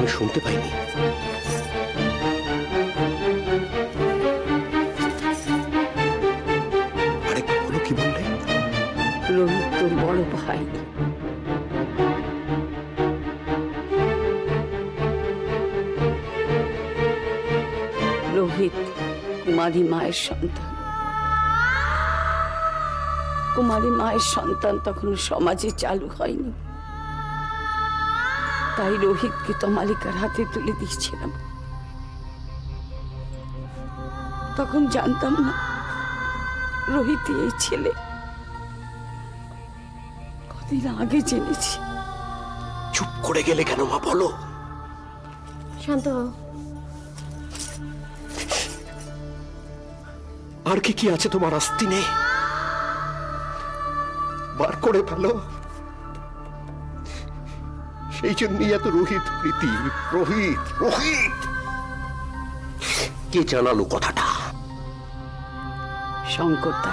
আমি শুনতে পাইনি। আরেকবার বলো, কি বললে? রোহিত তোর বড় ভাই। রোহিত কুমারী মায়ের সন্তান। কুমারী মায়ের সন্তান তখন সমাজে চালু হয়নি, তাই রোহিতকে তমালিকার হাতে তুলে দিয়েছিলাম। তখন জানতাম না রোহিত এই ছেলে। কদিন আগে জেনেছি। চুপ করে গেলে কেন মা, বলো। শান্ত হও। আর কি কি আছে তোমার আস্তিনে? বার করে ফেলো। সেই জন্যই এত রোহিত প্রীতি। রোহিত রোহিত কে জানালো কথাটা? শঙ্করদা।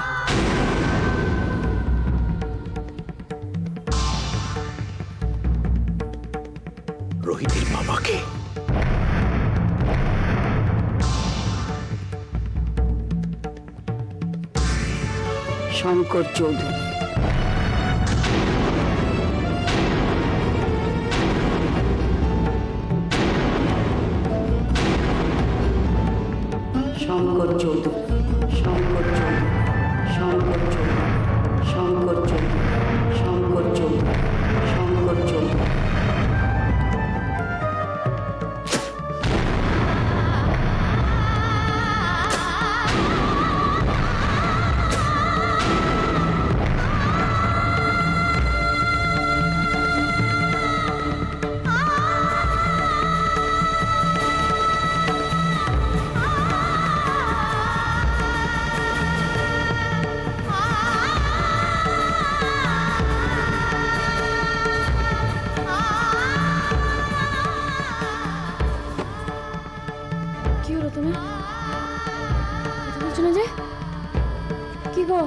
রোহিতের বাবাকে? শঙ্কর চৌধুরী। শঙ্কর চৌধুরী, শঙ্কর চৌধুরী, শঙ্কর চৌধুরী, শঙ্কর চৌধুরী, শঙ্কর চৌধুরী, শঙ্কর চৌধুরী। কি হলো তোমার? কথা বলছো না যে? কি গো?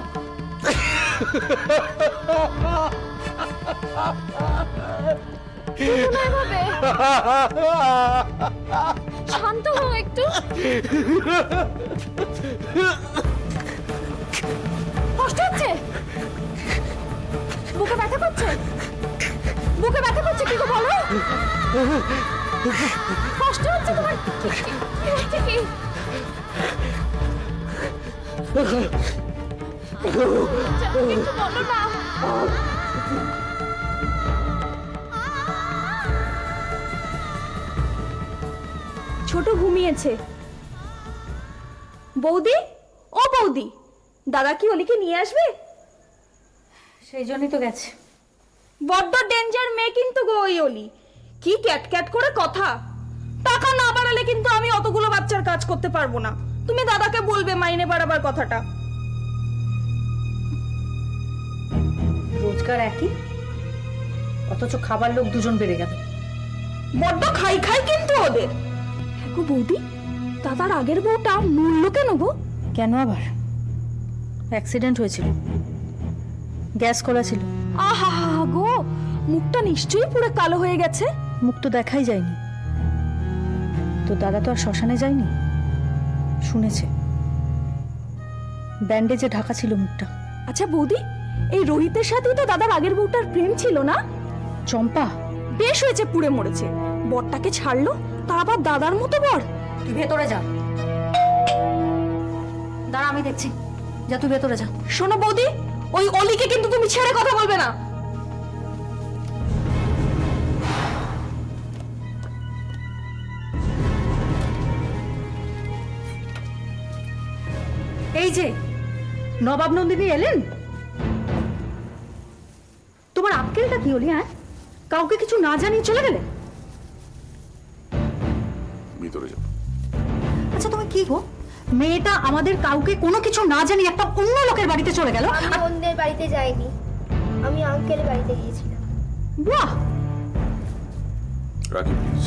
এভাবে শান্ত হও একটু। কষ্ট হচ্ছে? বুকে ব্যথা করছে? বুকে ব্যথা করছে কি গো, বলো। কষ্ট হচ্ছে তোমার? কি একটু বলো না। ছোট ঘুমিয়েছে। বৌদি, ও বৌদি, দাদা কি অলিকে নিয়ে আসবে? সেই জন্যই তো গেছে। বড্ড ডেঞ্জার মেয়ে কিন্তু গো ওই অলি। কি ক্যাট ক্যাট করে কথা। টাকা না বাড়ালে কিন্তু আমি অতগুলো বাচ্চার কাজ করতে পারবো না। তুমি দাদাকে বলবে মাইনে বাড়াবার কথাটা। রোজগার একই, অথচ খাবার লোক দুজন বেড়ে গেল। বড্ড খাই খাই কিন্তু ওদের। হ্যাঁ গো বৌদি, দাদার আগের বউটা মূল্য কেন গো? কেন আবার? অ্যাক্সিডেন্ট হয়েছিল, গ্যাস খোলা ছিল। আহা গো, মুখটা নিশ্চয়ই পুরো কালো হয়ে গেছে। মুখ তো দেখাই যায়নি। তো দাদা তো আর শ্মশানে যায়নি, শুনেছে। ব্যান্ডেজে ঢাকা ছিল মুখটা। আচ্ছা বৌদি, এই রোহিতের সাথেই তো দাদার আগের বউটার প্রেম ছিল না? চম্পা, বেশ হয়েছে পুড়ে মরেছে। বরটাকে ছাড়লো, তা আবার দাদার মতো বর। তুই ভেতরে যা। দাঁড়া, আমি দেখছি। যা, তুই ভেতরে যা। শোনো বৌদি, ওই অলিকে কিন্তু তুমি ছেড়ে কথা বলবে না। এই যে নবাব নন্দিনী এলেন। তোমার আক্কেলটা কি হলি? হ্যাঁ, কাউকে কিছু না জানিয়ে চলে গেলে। ভিতরে যাও। আচ্ছা তুমি কি গো, মেয়েটা আমাদের কাউকে কোনো কিছু না জানিয়ে একটা অন্য লোকের বাড়িতে চলে গেল। আমি অন্যের বাড়িতে যাইনি, আমি আঙ্কেলের বাড়িতে গিয়েছিলাম। বাহ, রাখি প্লিজ।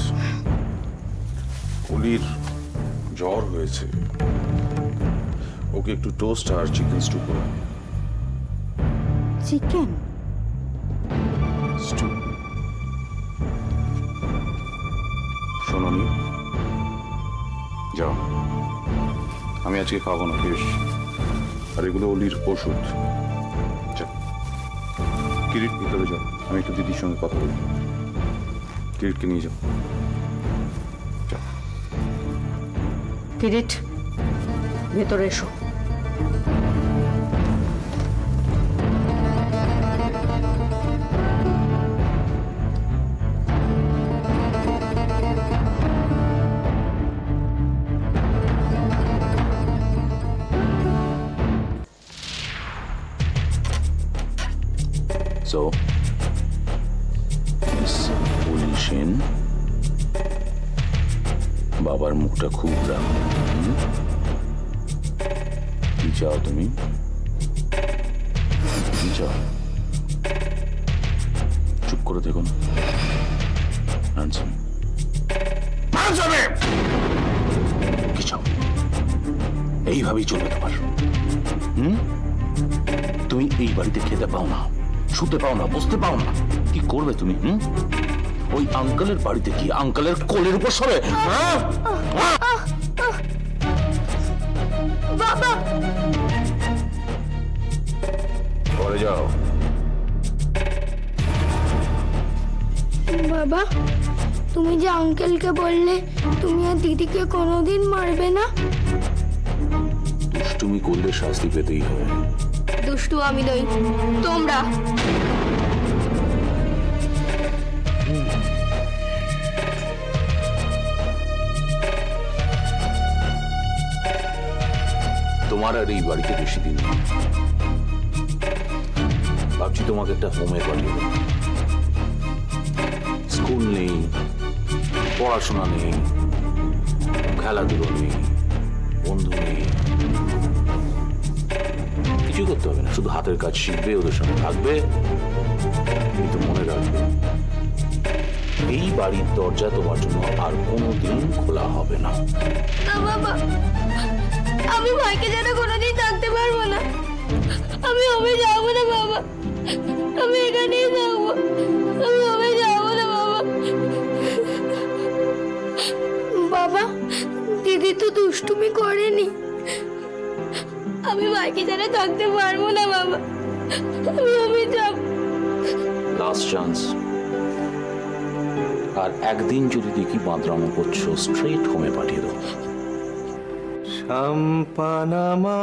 অলির জ্বর হয়েছে, ওকে একটু টোস্ট আর চিকেন স্টু করো। Chicken stew? যাও, আমি আজকে খাবো না, বেশ। আর এগুলো অলির ওষুধ। যাও, কিরিট ভিতরে যাও, আমি একটু দিদির সঙ্গে কথা বলবো। কিরিটকে নিয়ে যাও। যাও। কিরিট, ভেতরে এসো। So, Miss Uli Shen, বাবার মুখটা খুব রাগ। কি চাও তুমি? কি চাও? চুপ করে দেখো না। Answer me. Answer me! কি চাও? এইভাবেই চলবে তোমার। তুমি এই বাড়িতে খেতে পাও না, শুতে পাও না, বসতে পাও না। কি করবে তুমি? ওই আঙ্কেলের বাড়িতে কি আঙ্কেলের কোলের উপর সবে? বাবা, পরে যাও। বাবা, তুমি যে আঙ্কেলকে বললে তুমি আর দিদিকে কোনোদিন মারবে না। দুষ্টুমি করলে শাস্তি পেতেই হবে। দুষ্টু আমি নই, তোমরা। তোমার আর এই বাড়িতে বেশি দিন নেই। ভাবছি তোমাকে একটা হোমে পাঠিয়ে দেবো। স্কুল নেই, পড়াশোনা নেই, খেলাধুলো নেই, বন্ধু নেই, কিছু করতে হবে না, শুধু হাতের কাজ শিখবে, ওদের সঙ্গে থাকবে। কিন্তু মনে রাখবে, এই বাড়ির দরজা তোমার জন্য আর কোনোদিন খোলা হবে না। না বাবা, আমি ভাইকে যেন কোনোদিন থাকতে পারবো না। আমি হবে যাবো না বাবা, আমি এখানেই থাকবো। আমি হবে যাবো না বাবা। বাবা, দিদি তো দুষ্টুমি করেনি। আমি ভাইকে যেন থাকতে পারবো না বাবা, আমি হবে যাব। Last chance. আর একদিন যদি দেখি বাঁদরামো করছো, স্ট্রেট হোমে পাঠিয়ে দেবো। সম্পানামা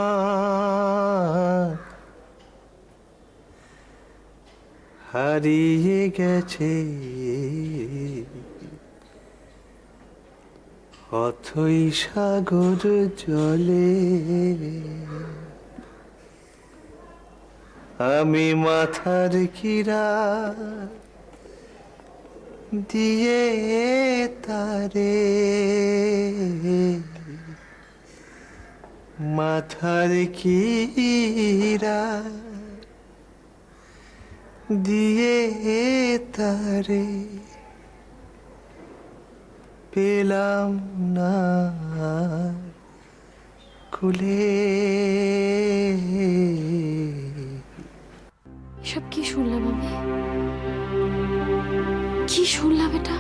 হারিয়ে গেছে অথই সাগর জলে। আমি মাথার কিরা দিয়ে তারে, মাথার কিরা দিয়ে তারে পেলাম না খুলে। এসব কি শুনলাম আমি? কি শুনলাম এটা?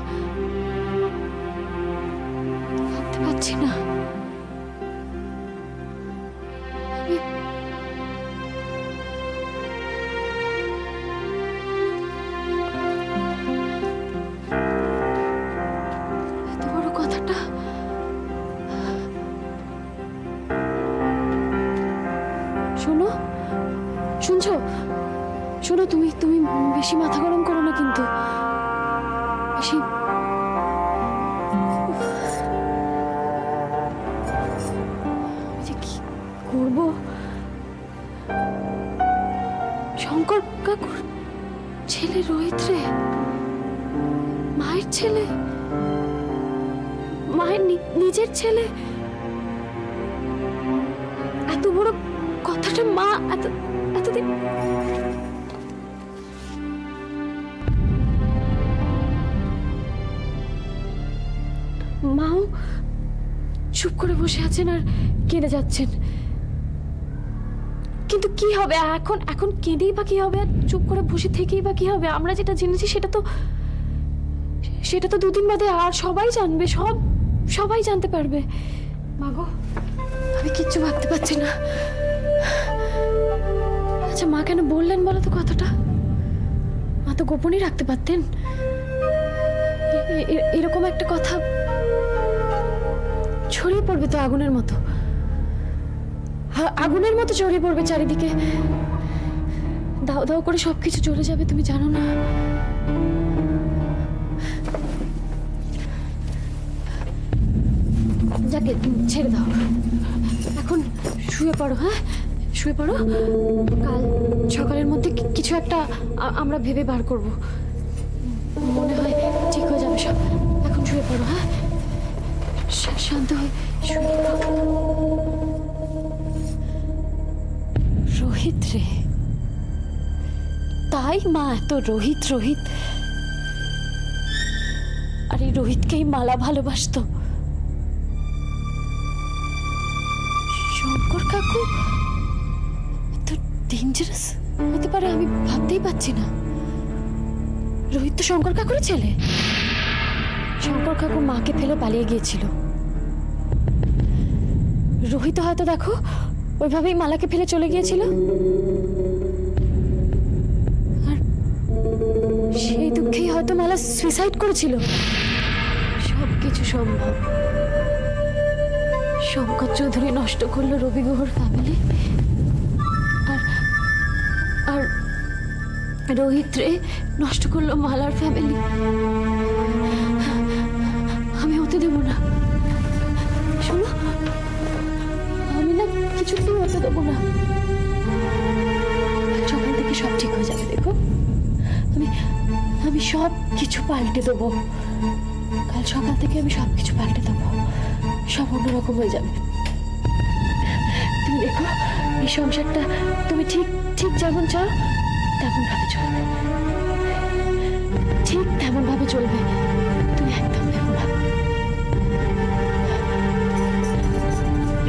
ভাবতে পারছি না। এত বড় কথাটা শোনো, শুনছো? শোনো, তুমি তুমি বেশি মাথা গরম করো না কিন্তু। বেশি আমি যে কি করবো? শঙ্কর কাকুর ছেলে রোহিত রে, মায়ের ছেলে, মায়ের নিজের ছেলে। এত বড় কথাটা মা এতদিন মাও চুপ করে বসে আছেন আর কেঁদে যাচ্ছেন। কিন্তু কি হবে এখন? এখন কেঁদেই বা কি হবে? চুপ করে বসে থেকেই বা কি হবে? আমরা যেটা জেনেছি সেটা তো দুদিন বাদে আর সবাই জানবে, সবাই জানতে পারবে। মাগো, আমি কিচ্ছু ভাবতে পারছি না। আচ্ছা, মা কেন বললেন বলো তো কথাটা? মা তো গোপনই রাখতে পারতেন। এরকম একটা কথা ছড়িয়ে পড়বে তো আগুনের মতো, আগুনের মতো ছড়িয়ে পড়বে চারিদিকে, দাও দাও করে সবকিছু চলে যাবে, তুমি জানো না? যাকে ছেড়ে দাও, এখন শুয়ে পড়ো। হ্যাঁ, শুয়ে পড়ো। কাল সকালের মধ্যে কিছু একটা আমরা ভেবে বার করব, মনে হয় ঠিক হয়ে যাবে সব। এখন শুয়ে পড়ো। হ্যাঁ, শান্ত হয়ে শুয়ে পড়ো। রোহিত রে, তাই মা এত রোহিত রোহিত, আর এই রোহিতকেই মালা ভালোবাসতো। শঙ্কর কাকু এত ডেঞ্জারাস হতে পারে আমি ভাবতেই পারছি না। রোহিত তো শঙ্কর কাকুরই ছেলে। শঙ্কর কাকু মাকে ফেলে পালিয়ে গিয়েছিল। রোহিত হয়তো দেখো ওইভাবেই মালাকে ফেলে চলে গিয়েছিল, আর সেই দুঃখেই হয়তো মালা সুইসাইড করেছিল। সবকিছু সম্ভব। শঙ্কর চৌধুরী নষ্ট করলো রবি গুহর ফ্যামিলি, আর রোহিত রে নষ্ট করলো মালার ফ্যামিলি। আমি হতে দেব না। শোনো, আমি না কিছুতেই হতে দেবো না। সকাল থেকে সব ঠিক হয়ে যাবে, দেখো। আমি সব কিছু পাল্টে দেবো। কাল সকাল থেকে আমি সব কিছু পাল্টে দেবো, সব অন্যরকম হয়ে যাবে। তুমি দেখো, এই সংসারটা তুমি ঠিক ঠিক যেমন চাও তেমন ভাবে চলবে, ঠিক তেমন ভাবে চলবে। তুমি একদম ভেবো না।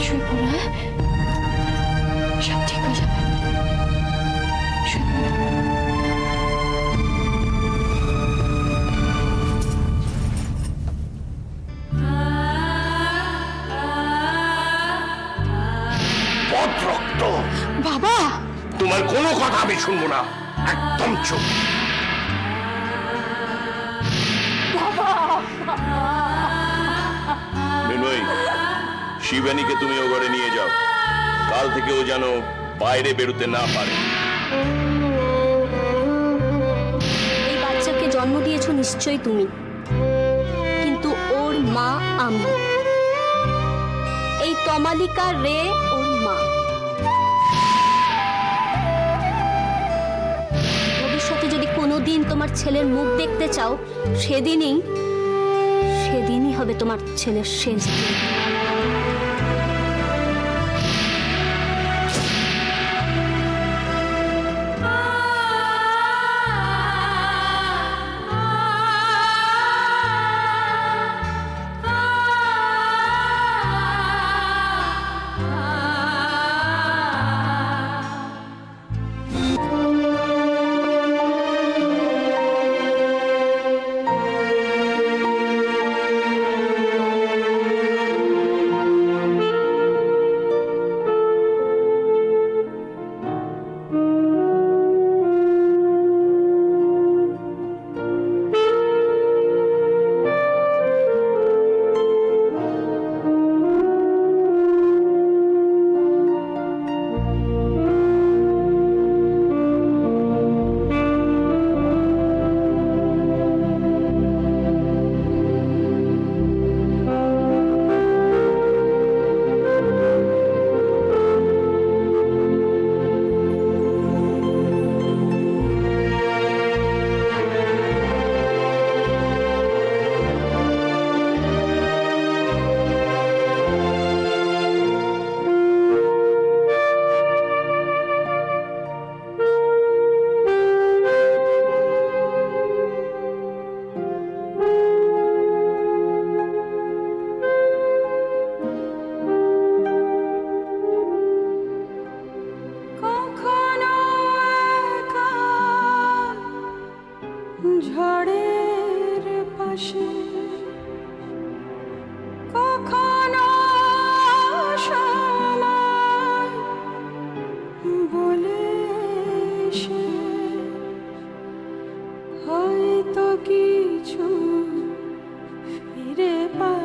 শুয়ে পড়ো। হ্যাঁ, সব ঠিক হয়ে যাবে। শুয়ে পড়ো। অদ্রক্ত, বাবা, তোমার কোনো কথা আমি শুনবো না, একদম চুপ। বিনয়, শিবানীকে তুমি ও ঘরে নিয়ে যাও। কাল থেকে ও যেন বাইরে বেরোতে না পারে। এই বাচ্চাকে জন্ম দিয়েছো নিশ্চয়ই তুমি, কিন্তু ওর মা আমি। এই তমালিকা রে ওর মা। ভবিষ্যতে যদি কোনোদিন তোমার ছেলের মুখ দেখতে চাও, সেদিনই হবে তোমার ছেলের শেষ দিন। ঝড়ের পাশে কখনো কত কিছু ফিরে পা